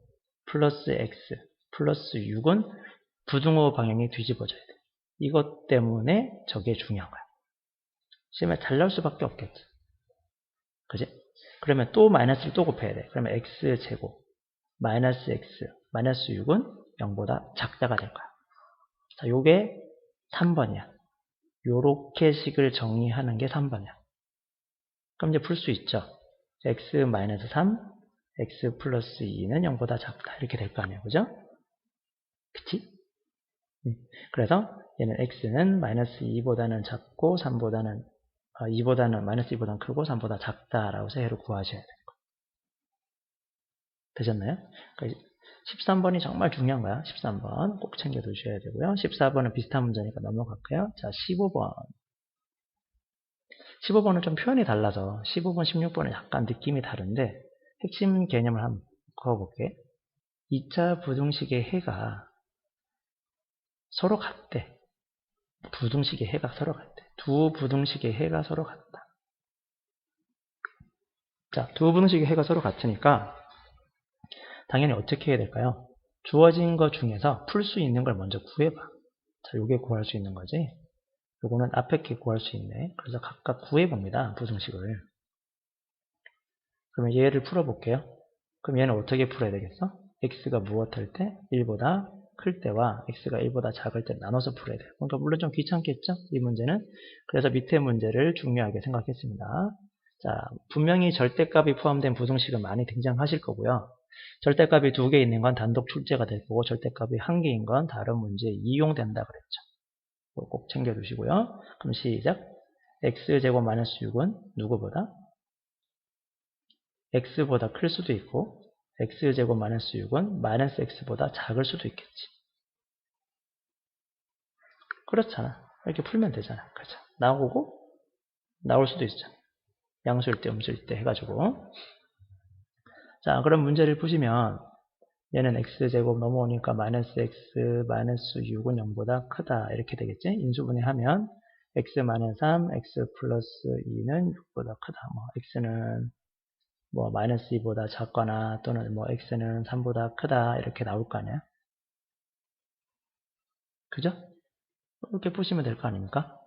플러스 x 플러스 6은 부등호 방향이 뒤집어져야 돼. 이것 때문에 저게 중요한 거야. 시험에 잘 나올 수밖에 없겠지. 그지? 그러면 또 마이너스를 또 곱해야 돼. 그러면 x제곱 마이너스 x 마이너스 6은 0보다 작다가 될 거야. 자, 요게 3번이야. 요렇게 식을 정리하는 게 3번이야. 그럼 이제 풀 수 있죠. x 마이너스 3, x 플러스 2는 0보다 작다. 이렇게 될 거 아니에요. 그죠? 그치? 그래서 얘는 x는 마이너스 2보다는 작고 3보다는 2보다는 마이너스 2보다는 크고 3보다 작다라고 해서 해를 구하셔야 돼요. 되셨나요? 그러니까 13번이 정말 중요한 거야. 13번 꼭 챙겨 두셔야 되고요. 14번은 비슷한 문제니까 넘어갈게요. 자, 15번. 15번은 좀 표현이 달라서 15번, 16번은 약간 느낌이 다른데 핵심 개념을 한번 그어볼게. 2차 부등식의 해가 서로 같대. 부등식의 해가 서로 같대. 두 부등식의 해가 서로 같다. 자, 두 부등식의 해가 서로 같으니까 당연히 어떻게 해야 될까요? 주어진 것 중에서 풀 수 있는 걸 먼저 구해봐. 자, 요게 구할 수 있는 거지. 요거는 앞에 게 구할 수 있네. 그래서 각각 구해봅니다. 부등식을. 그러면 얘를 풀어볼게요. 그럼 얘는 어떻게 풀어야 되겠어? x가 무엇할 때? 1보다 클 때와 x가 1보다 작을 때 나눠서 풀어야 돼요. 그러니까 물론 좀 귀찮겠죠? 이 문제는. 그래서 밑에 문제를 중요하게 생각했습니다. 자, 분명히 절대값이 포함된 부등식은 많이 등장하실 거고요. 절대값이 2개 있는 건 단독 출제가 될 거고 절대값이 1개인 건 다른 문제에 이용된다 그랬죠. 꼭 챙겨두시고요. 그럼 시작. x제곱 마이너스 6은 누구보다? x보다 클 수도 있고 x제곱 마이너스 6은 마이너스 x보다 작을 수도 있겠지. 그렇잖아. 이렇게 풀면 되잖아. 그렇죠. 나오고 나올 수도 있잖아. 양수일 때 음수일 때 해가지고. 자, 그럼 문제를 푸시면 얘는 x제곱 넘어오니까 마이너스 x 마이너스 6은 0보다 크다 이렇게 되겠지. 인수분해하면 x 마이너스 3 x 플러스 2는 6보다 크다. 뭐 x는 뭐 마이너스 2보다 작거나 또는 뭐 x는 3보다 크다 이렇게 나올 거 아니야. 그죠? 이렇게 푸시면 될 거 아닙니까?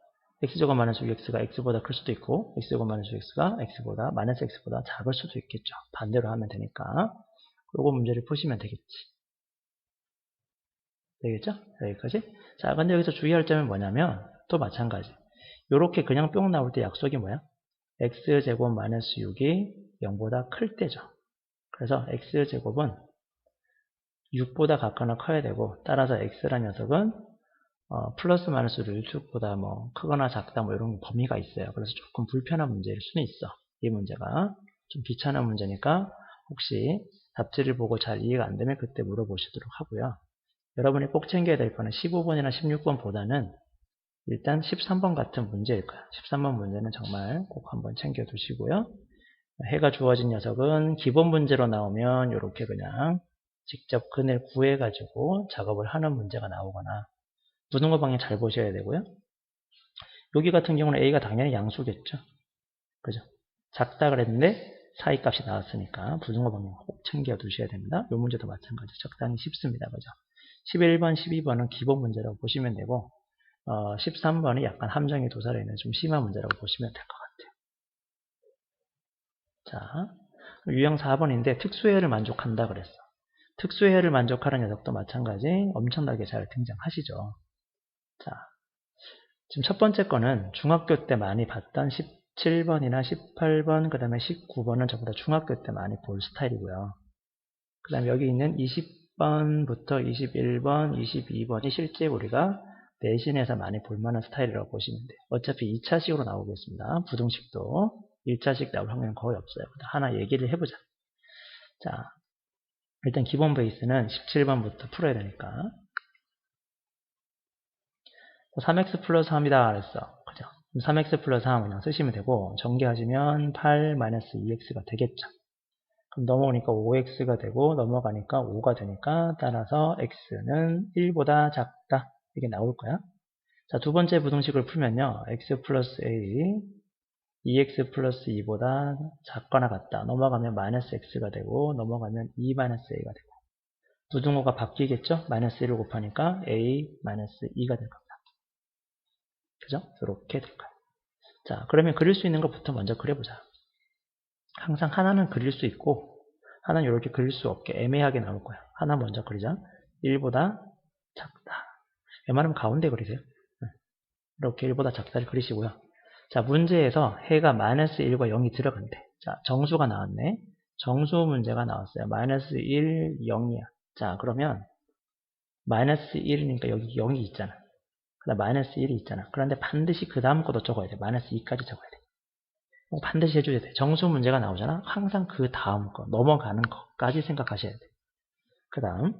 x제곱 마이너스 6x가 x보다 클 수도 있고 x제곱 마이너스 6x가 x보다 마이너스 x보다 작을 수도 있겠죠. 반대로 하면 되니까 요거 문제를 푸시면 되겠지. 되겠죠? 여기까지. 자, 근데 여기서 주의할 점은 뭐냐면 또 마찬가지. 요렇게 그냥 뿅 나올 때 약속이 뭐야? x제곱 마이너스 6이 0보다 클 때죠. 그래서 x제곱은 6보다 같거나 커야 되고 따라서 x란 녀석은 플러스 마이너스를 1축보다 뭐 크거나 작다 뭐 이런 범위가 있어요. 그래서 조금 불편한 문제일 수는 있어. 이 문제가 좀 귀찮은 문제니까 혹시 답지를 보고 잘 이해가 안 되면 그때 물어보시도록 하고요. 여러분이 꼭 챙겨야 될 거는 15번이나 16번보다는 일단 13번 같은 문제일 거야. 13번 문제는 정말 꼭 한번 챙겨 두시고요. 해가 주어진 녀석은 기본 문제로 나오면 이렇게 그냥 직접 근을 구해가지고 작업을 하는 문제가 나오거나 무등호 방향 잘 보셔야 되고요. 여기 같은 경우는 A가 당연히 양수겠죠. 그죠? 작다 그랬는데 사이 값이 나왔으니까 부등호 방향 꼭 챙겨 두셔야 됩니다. 이 문제도 마찬가지 적당히 쉽습니다. 그죠? 11번, 12번은 기본 문제라고 보시면 되고 13번이 약간 함정이 도사리는 좀 심한 문제라고 보시면 될 것 같아요. 자, 유형 4번인데 특수해를 만족한다 그랬어. 특수해를 만족하는 녀석도 마찬가지 엄청나게 잘 등장하시죠. 자, 지금 첫 번째 거는 중학교 때 많이 봤던 17번이나 18번, 그 다음에 19번은 전부 다 중학교 때 많이 볼 스타일이고요. 그 다음에 여기 있는 20번부터 21번, 22번이 실제 우리가 내신에서 많이 볼만한 스타일이라고 보시면 돼요. 어차피 2차식으로 나오겠습니다. 부등식도 1차식 나올 확률은 거의 없어요. 하나 얘기를 해보자. 자, 일단 기본 베이스는 17번부터 풀어야 되니까 3x 플러스 3이다 그랬어. 그죠? 3x 플러스 3 그냥 쓰시면 되고 전개하시면 8-2x가 되겠죠. 그럼 넘어오니까 5x가 되고 넘어가니까 5가 되니까 따라서 x는 1보다 작다. 이게 나올 거야. 자, 두 번째 부등식을 풀면요. x 플러스 a 2x 플러스 2보다 작거나 같다. 넘어가면 마이너스 x가 되고 넘어가면 2 마이너스 a가 되고 부등호가 바뀌겠죠? 마이너스 1을 곱하니까 a 마이너스 2가 될 겁니다. 그죠? 이렇게 될 거예요. 자, 그러면 그릴 수 있는 것부터 먼저 그려보자. 항상 하나는 그릴 수 있고 하나는 이렇게 그릴 수 없게 애매하게 나올 거야. 하나 먼저 그리자. 1보다 작다. 웬만하면 가운데 그리세요. 이렇게 1보다 작다를 그리시고요. 자, 문제에서 해가 마이너스 1과 0이 들어간대. 자, 정수가 나왔네. 정수 문제가 나왔어요. 마이너스 1, 0이야. 자, 그러면 마이너스 1이니까 여기 0이 있잖아. 그 다음 마이너스 1이 있잖아. 그런데 반드시 그 다음 것도 적어야 돼. 마이너스 2까지 적어야 돼. 반드시 해줘야 돼. 정수 문제가 나오잖아. 항상 그 다음 거, 넘어가는 것까지 생각하셔야 돼. 그 다음.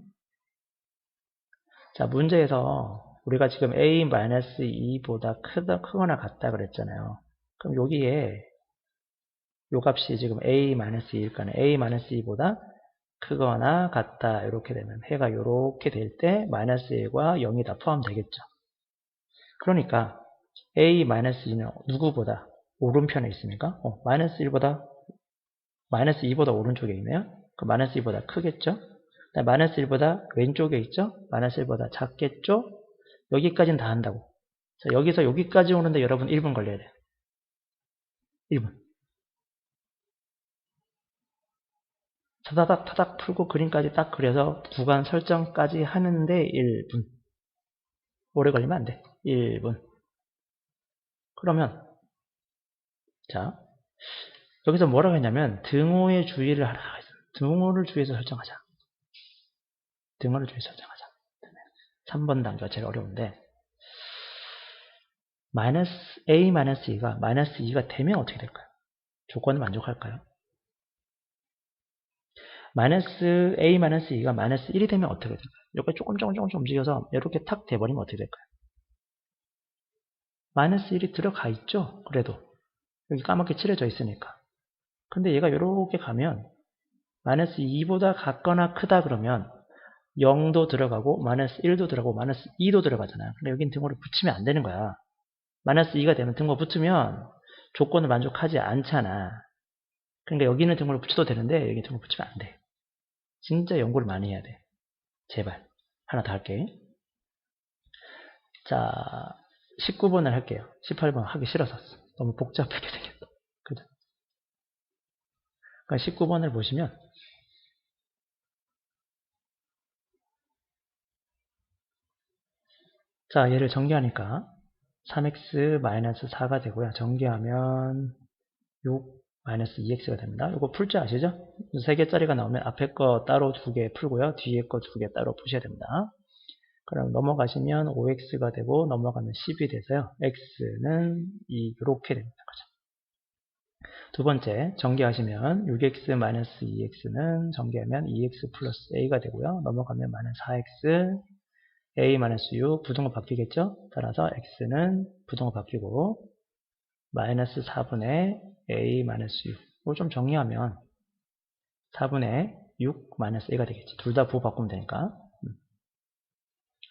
자, 문제에서 우리가 지금 a-2보다 크거나 같다 그랬잖아요. 그럼 여기에 요 값이 지금 a-2일까는 a-2보다 크거나 같다 이렇게 되면 해가 이렇게 될 때 마이너스 1과 0이 다 포함되겠죠. 그러니까 a-2는 누구보다 오른편에 있습니까? 마이너스 1보다 마이너스 2보다 오른쪽에 있네요. 그 마이너스 2보다 크겠죠? 마이너스 1보다 왼쪽에 있죠? 마이너스 1보다 작겠죠? 여기까지는 다 한다고. 자, 여기서 여기까지 오는데 여러분 1분 걸려야 돼요. 1분. 타닥 타닥 풀고 그림까지 딱 그려서 구간 설정까지 하는데 1분. 오래 걸리면 안 돼. 1분. 그러면 자, 여기서 뭐라고 했냐면 등호의 주의를 하라 했어. 등호를 주의해서 설정하자. 등호를 주의해서 설정하자. 3번 단계가 제일 어려운데 마이너스 a-2가 마이너스 2가 되면 어떻게 될까요? 조건을 만족할까요? 마이너스 a-2가 마이너스 1이 되면 어떻게 될까요? 이렇게 조금씩 움직여서 이렇게 탁 돼버리면 어떻게 될까요? 마이너스 1이 들어가 있죠? 그래도 여기 까맣게 칠해져 있으니까. 근데 얘가 이렇게 가면 마이너스 2보다 같거나 크다 그러면 0도 들어가고 마이너스 1도 들어가고 마이너스 2도 들어가잖아요. 근데 여긴 등호를 붙이면 안 되는 거야. 마이너스 2가 되면 등호 붙으면 조건을 만족하지 않잖아. 그러니까 여기는 등호를 붙여도 되는데 여기 등호 붙이면 안 돼. 진짜 연구를 많이 해야 돼. 제발. 하나 더 할게. 자, 19번을 할게요. 18번 하기 싫어서 너무 복잡하게 생겼다. 그죠? 그러니까 19번을 보시면 자, 얘를 전개하니까 3x-4가 되고요. 전개하면 6-2x가 됩니다. 이거 풀 줄 아시죠? 3개짜리가 나오면 앞에 거 따로 2개 풀고요. 뒤에 거 2개 따로 푸셔야 됩니다. 그럼 넘어가시면 5x가 되고 넘어가면 10이 돼서요. x는 이렇게 됩니다. 두 번째, 전개하시면 6x-2x는 전개하면 2x 플러스 a가 되고요. 넘어가면 마이너스 4x, a-6, 부등호 바뀌겠죠? 따라서 x는 부등호 바뀌고 마이너스 4분의 a-6. 이걸 좀 정리하면 4분의 6 마이너스 a가 되겠지. 둘 다 부호 바꾸면 되니까.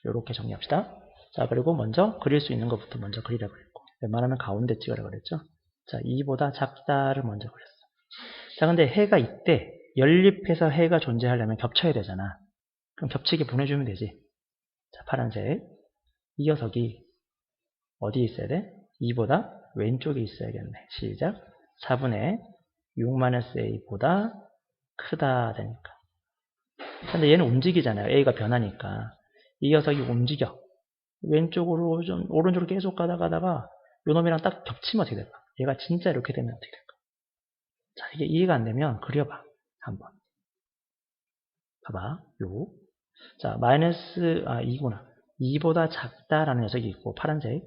이렇게 정리합시다. 자, 그리고 먼저 그릴 수 있는 것부터 먼저 그리라고 그랬고, 웬만하면 가운데 찍으라고 그랬죠. 자, 2보다 작다를 먼저 그렸어. 자, 근데 해가 이때 연립해서 해가 존재하려면 겹쳐야 되잖아. 그럼 겹치게 보내주면 되지. 자, 파란색. 이 녀석이 어디에 있어야 돼? 2보다 왼쪽에 있어야겠네. 시작. 4분의 6-a보다 크다 되니까. 근데 얘는 움직이잖아요. a가 변하니까. 이 녀석이 움직여. 왼쪽으로 좀 오른쪽으로 계속 가다가 요놈이랑 딱 겹치면 어떻게 될까? 얘가 진짜 이렇게 되면 어떻게 될까? 자, 이게 이해가 안 되면 그려봐. 한번. 봐봐. 요. 자, 마이너스, 2구나. 2보다 작다라는 녀석이 있고, 파란색.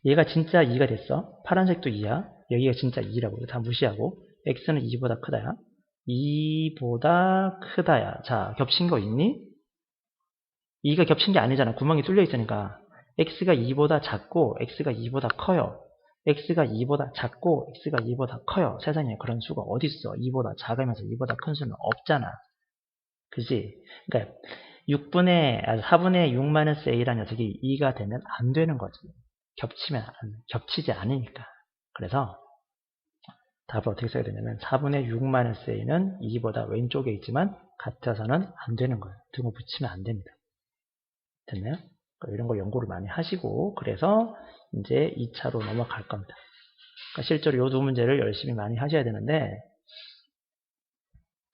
얘가 진짜 2가 됐어. 파란색도 2야. 여기가 진짜 2라고. 다 무시하고. x는 2보다 크다야. 2보다 크다야. 자, 겹친 거 있니? 2가 겹친 게 아니잖아. 구멍이 뚫려 있으니까. x가 2보다 작고, x가 2보다 커요. x가 2보다 작고, x가 2보다 커요. 세상에 그런 수가 어딨어. 2보다 작으면서 2보다 큰 수는 없잖아. 그지? 그러니까 4분의 6-a라는 녀석이 2가 되면 안 되는 거지. 겹치지 않으니까. 그래서 답을 어떻게 써야 되냐면 4분의 6-a는 2보다 왼쪽에 있지만 같아서는 안 되는 거예요. 등호 붙이면 안 됩니다. 됐나요? 이런 거 연구를 많이 하시고 그래서 이제 2차로 넘어갈 겁니다. 그러니까 실제로 이 두 문제를 열심히 많이 하셔야 되는데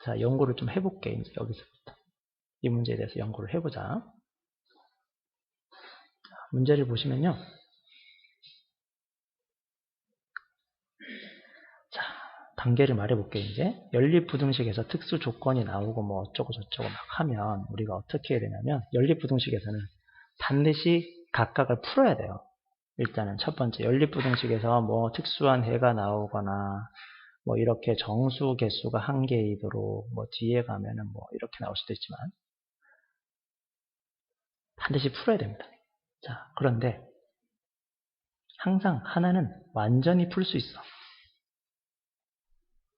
자, 연구를 좀 해볼게. 이제 여기서부터 이 문제에 대해서 연구를 해보자. 문제를 보시면요. 자, 단계를 말해볼게요. 이제 연립부등식에서 특수 조건이 나오고 뭐 어쩌고 저쩌고 막 하면 우리가 어떻게 해야 되냐면 연립부등식에서는 반드시 각각을 풀어야 돼요. 일단은 첫 번째 연립부등식에서 뭐 특수한 해가 나오거나 뭐 이렇게 정수 개수가 한 개이도록 뭐 뒤에 가면은 뭐 이렇게 나올 수도 있지만 반드시 풀어야 됩니다. 자, 그런데 항상 하나는 완전히 풀 수 있어.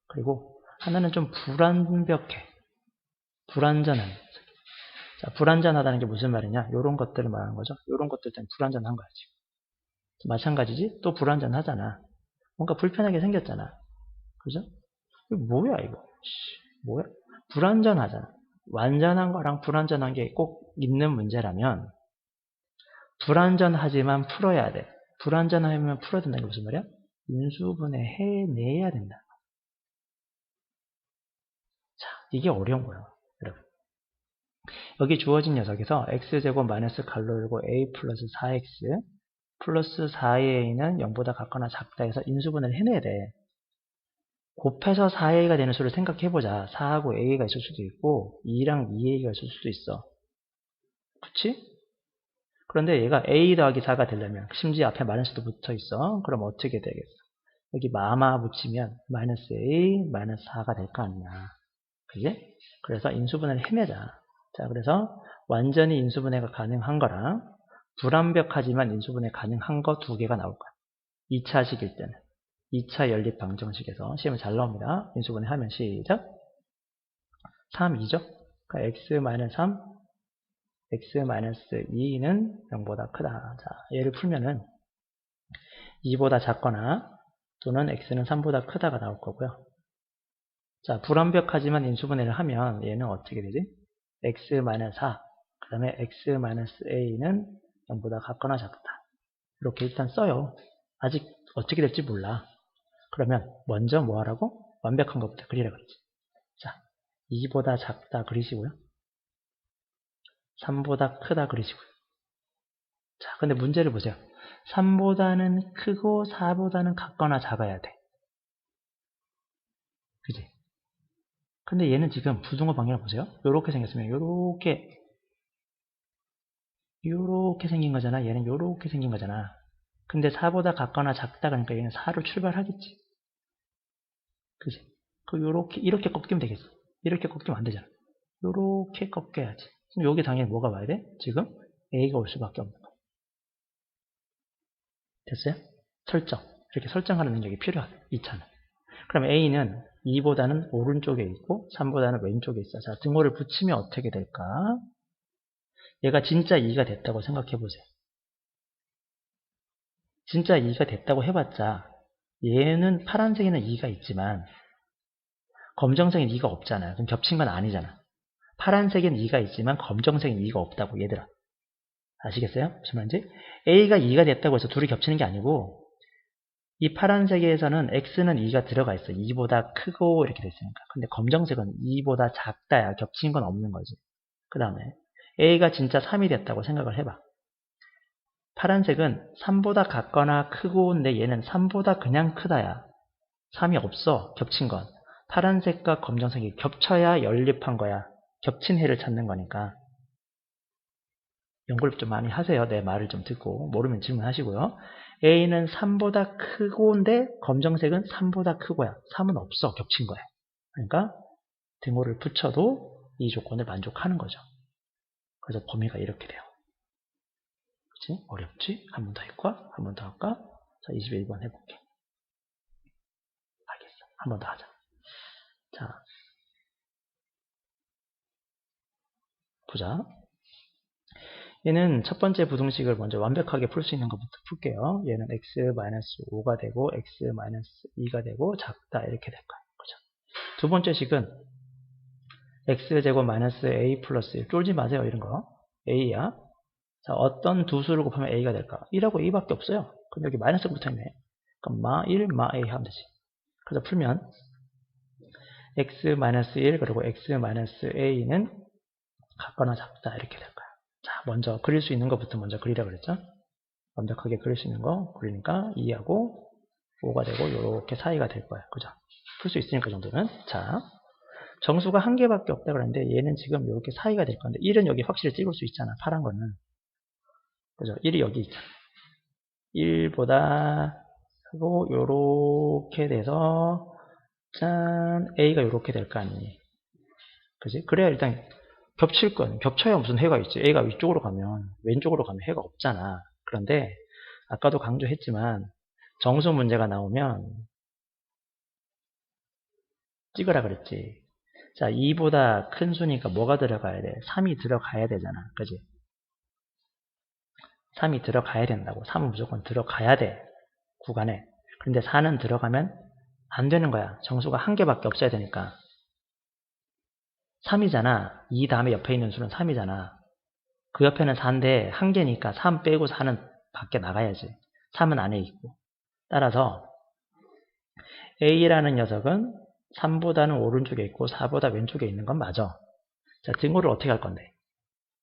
그리고 하나는 좀 불완벽해. 불완전한. 자, 불완전하다는 게 무슨 말이냐? 이런 것들을 말하는 거죠. 이런 것들 때문에 불완전한 거야, 지금. 마찬가지지? 또 불완전하잖아. 뭔가 불편하게 생겼잖아. 그죠? 이거 뭐야, 이거? 뭐야? 불완전하잖아. 완전한 거랑 불완전한 게 꼭 있는 문제라면 불완전하지만 풀어야 돼. 불완전하면 풀어야 된다는 게 무슨 말이야? 인수분해 해내야 된다. 자, 이게 어려운 거야, 여러분. 여기 주어진 녀석에서 x제곱 마이너스 가로 열고 a 플러스 4x 플러스 4a는 0보다 같거나 작다 해서 인수분해를 해내야 돼. 곱해서 4a가 되는 수를 생각해보자. 4하고 a가 있을 수도 있고 2랑 2a가 있을 수도 있어. 그치? 그런데 얘가 a 더하기 4가 되려면 심지어 앞에 마이너스도 붙어있어. 그럼 어떻게 되겠어? 여기 마마 붙이면 마이너스 a 마이너스 4가 될 거 아니냐. 그지? 그래서 인수분해를 해내자. 자, 그래서 완전히 인수분해가 가능한 거랑 불완벽하지만 인수분해 가능한 거 두 개가 나올 거야. 2차식일 때는. 2차 연립 방정식에서 시험에 잘 나옵니다. 인수분해 하면 시작. 3, 2죠? 그러니까 x-3, x-2는 0보다 크다. 자, 얘를 풀면은 2보다 작거나 또는 x는 3보다 크다가 나올 거고요. 자, 불완벽하지만 인수분해를 하면 얘는 어떻게 되지? x-4, 그 다음에 x-a는 0보다 같거나 작다. 이렇게 일단 써요. 아직 어떻게 될지 몰라. 그러면 먼저 뭐 하라고? 완벽한 것부터 그리라 그러지. 자, 2보다 작다 그리시고요. 3보다 크다 그리시고요. 자, 근데 문제를 보세요. 3보다는 크고 4보다는 같거나 작아야 돼. 그지? 근데 얘는 지금 부등호 방향을 보세요. 요렇게 생겼으면 요렇게 요렇게 생긴 거잖아. 얘는 요렇게 생긴 거잖아. 근데 4보다 같거나 작다 그러니까 얘는 4로 출발하겠지. 그지? 그 요렇게 이렇게 꺾이면 되겠어. 이렇게 꺾이면 안 되잖아. 요렇게 꺾여야지. 그럼 여기 당연히 뭐가 와야 돼? 지금 A가 올 수밖에 없는 거야. 됐어요? 설정. 이렇게 설정하는 능력이 필요하다. 2차는. 그럼 A는 2보다는 오른쪽에 있고 3보다는 왼쪽에 있어. 자, 등호를 붙이면 어떻게 될까? 얘가 진짜 2가 됐다고 생각해 보세요. 진짜 2가 됐다고 해봤자 얘는 파란색에는 2가 있지만 검정색엔 2가 없잖아요. 그럼 겹친 건 아니잖아. 파란색엔 2가 있지만 검정색엔 2가 없다고 얘들아. 아시겠어요? 무슨 말인지? A가 2가 됐다고 해서 둘이 겹치는 게 아니고 이 파란색에서는 X는 2가 들어가 있어. 2보다 크고 이렇게 됐으니까. 근데 검정색은 2보다 작다야. 겹친 건 없는 거지. 그 다음에 A가 진짜 3이 됐다고 생각을 해봐. 파란색은 3보다 같거나 크고인데 얘는 3보다 그냥 크다야. 3이 없어. 겹친 건. 파란색과 검정색이 겹쳐야 연립한 거야. 겹친 해를 찾는 거니까. 연구를 좀 많이 하세요. 내 말을 좀 듣고. 모르면 질문하시고요. A는 3보다 크고인데 검정색은 3보다 크고야. 3은 없어. 겹친 거야. 그러니까 등호를 붙여도 이 조건을 만족하는 거죠. 그래서 범위가 이렇게 돼요. 그치? 어렵지? 한 번 더 할까? 한 번 더 할까? 자, 21번 해볼게. 알겠어. 한 번 더 하자. 자, 보자. 얘는 첫 번째 부등식을 먼저 완벽하게 풀 수 있는 것부터 풀게요. 얘는 x-5가 되고 x-2가 되고 작다 이렇게 될 거예요. 그죠? 두 번째 식은 x제곱 마이너스 a 플러스 1. 쫄지 마세요. 이런 거. a야. 자, 어떤 두 수를 곱하면 a가 될까? 1하고 a밖에 없어요. 그럼 여기 마이너스가 붙어있네. 그럼 마 1, 마 a 하면 되지. 그래서 풀면 x-1 그리고 x-a는 같거나 작다 이렇게 될 거야. 자, 먼저 그릴 수 있는 것부터 먼저 그리라 그랬죠? 완벽하게 그릴 수 있는 거 그리니까 2하고 5가 되고 이렇게 사이가 될 거야. 그죠? 풀 수 있으니까 정도는. 자, 정수가 한 개밖에 없다 그랬는데 얘는 지금 이렇게 사이가 될 건데 1은 여기 확실히 찍을 수 있잖아. 파란 거는. 그죠? 1이 여기 있잖아. 1보다 하고 요렇게 돼서 짠 A가 요렇게 될 거 아니니. 그지? 그래야 일단 겹칠 건 겹쳐야 무슨 해가 있지. A가 위쪽으로 가면 왼쪽으로 가면 해가 없잖아. 그런데 아까도 강조했지만 정수 문제가 나오면 찍으라 그랬지. 자, 2보다 큰 수니까 뭐가 들어가야 돼? 3이 들어가야 되잖아. 그지? 3이 들어가야 된다고. 3은 무조건 들어가야 돼. 구간에. 근데 4는 들어가면 안 되는 거야. 정수가 한 개밖에 없어야 되니까. 3이잖아. 2 다음에 옆에 있는 수는 3이잖아. 그 옆에는 4인데 한 개니까 3 빼고 4는 밖에 나가야지. 3은 안에 있고. 따라서 A라는 녀석은 3보다는 오른쪽에 있고 4보다 왼쪽에 있는 건 맞아. 자, 등호를 어떻게 할 건데?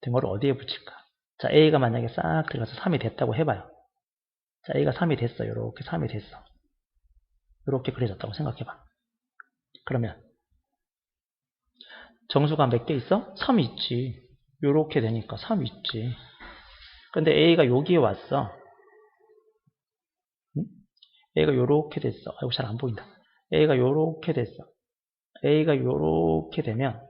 등호를 어디에 붙일까? 자, A가 만약에 싹 들어가서 3이 됐다고 해봐요. 자, A가 3이 됐어. 요렇게 3이 됐어. 요렇게 그려졌다고 생각해봐. 그러면 정수가 몇 개 있어? 3 있지. 요렇게 되니까 3 있지. 근데 A가 여기에 왔어. 응? A가 요렇게 됐어. 아이고, 잘 안 보인다. A가 요렇게 됐어. A가 요렇게 되면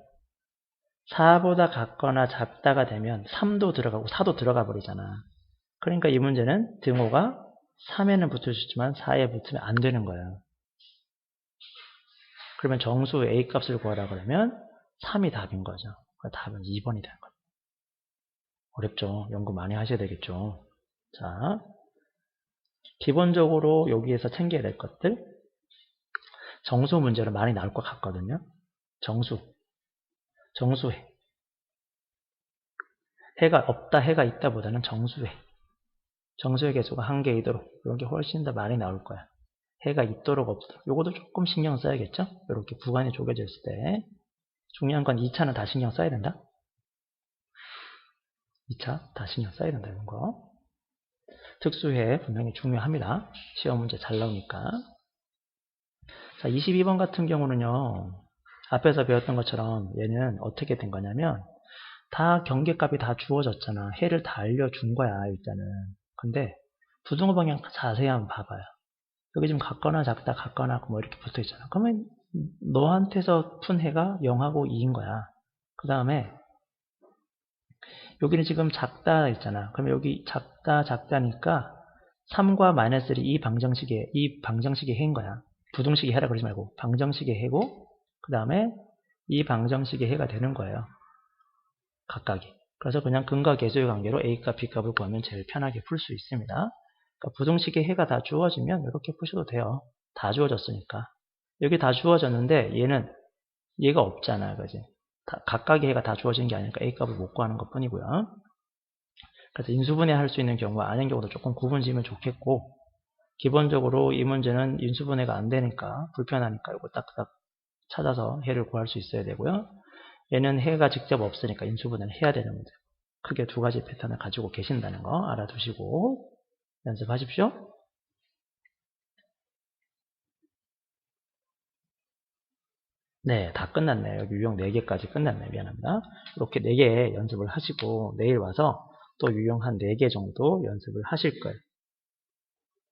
4보다 같거나 작다가 되면 3도 들어가고 4도 들어가 버리잖아. 그러니까 이 문제는 등호가 3에는 붙을 수 있지만 4에 붙으면 안 되는 거야. 그러면 정수 A 값을 구하라 그러면 3이 답인 거죠. 답은 2번이 되는 거죠. 어렵죠. 연구 많이 하셔야 되겠죠. 자, 기본적으로 여기에서 챙겨야 될 것들 정수 문제로 많이 나올 것 같거든요. 정수해. 해가 없다, 해가 있다 보다는 정수해. 정수의 개수가 한 개이도록 이런 게 훨씬 더 많이 나올 거야. 해가 있도록 없도록 요것도 조금 신경 써야겠죠. 이렇게 구간이 쪼개져 있을 때 중요한 건 2차는 다 신경 써야 된다. 2차 다 신경 써야 된다 이런 거. 특수해 분명히 중요합니다. 시험 문제 잘 나오니까. 자, 22번 같은 경우는요. 앞에서 배웠던 것처럼 얘는 어떻게 된 거냐면 다 경계값이 다 주어졌잖아. 해를 다 알려준 거야, 일단은. 근데 부등호 방향 자세히 한번 봐봐요. 여기 지금 같거나 작다, 같거나 뭐 이렇게 붙어 있잖아. 그러면 너한테서 푼 해가 0하고 2인 거야. 그 다음에 여기는 지금 작다 있잖아. 그럼 여기 작다니까 3과 마이너스 1이 이 방정식의 해인 거야. 부등식의 해라 그러지 말고 방정식의 해고 그 다음에 이 방정식의 해가 되는 거예요. 각각이. 그래서 그냥 근과 계수의 관계로 A값, B값을 구하면 제일 편하게 풀 수 있습니다. 그러니까 부등식의 해가 다 주어지면 이렇게 푸셔도 돼요. 다 주어졌으니까. 여기 다 주어졌는데 얘가 없잖아. 그지? 각각의 해가 다 주어진 게 아니니까 A값을 못 구하는 것 뿐이고요. 그래서 인수분해 할 수 있는 경우와 아닌 경우도 조금 구분 지으면 좋겠고, 기본적으로 이 문제는 인수분해가 안 되니까, 불편하니까 이거 딱딱 찾아서 해를 구할 수 있어야 되고요. 얘는 해가 직접 없으니까 인수분해를 해야 되는 문제. 크게 두 가지 패턴을 가지고 계신다는 거 알아두시고 연습하십시오. 네, 다 끝났네요. 여기 유형 4개까지 끝났네요. 미안합니다. 이렇게 4개 연습을 하시고 내일 와서 또 유형 한 4개 정도 연습을 하실 거예요.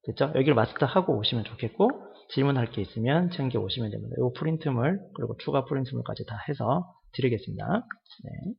됐죠? 여기를 마스터하고 오시면 좋겠고 질문할 게 있으면 챙겨 오시면 됩니다. 이 프린트물 그리고 추가 프린트물까지 다 해서 드리겠습니다. 네.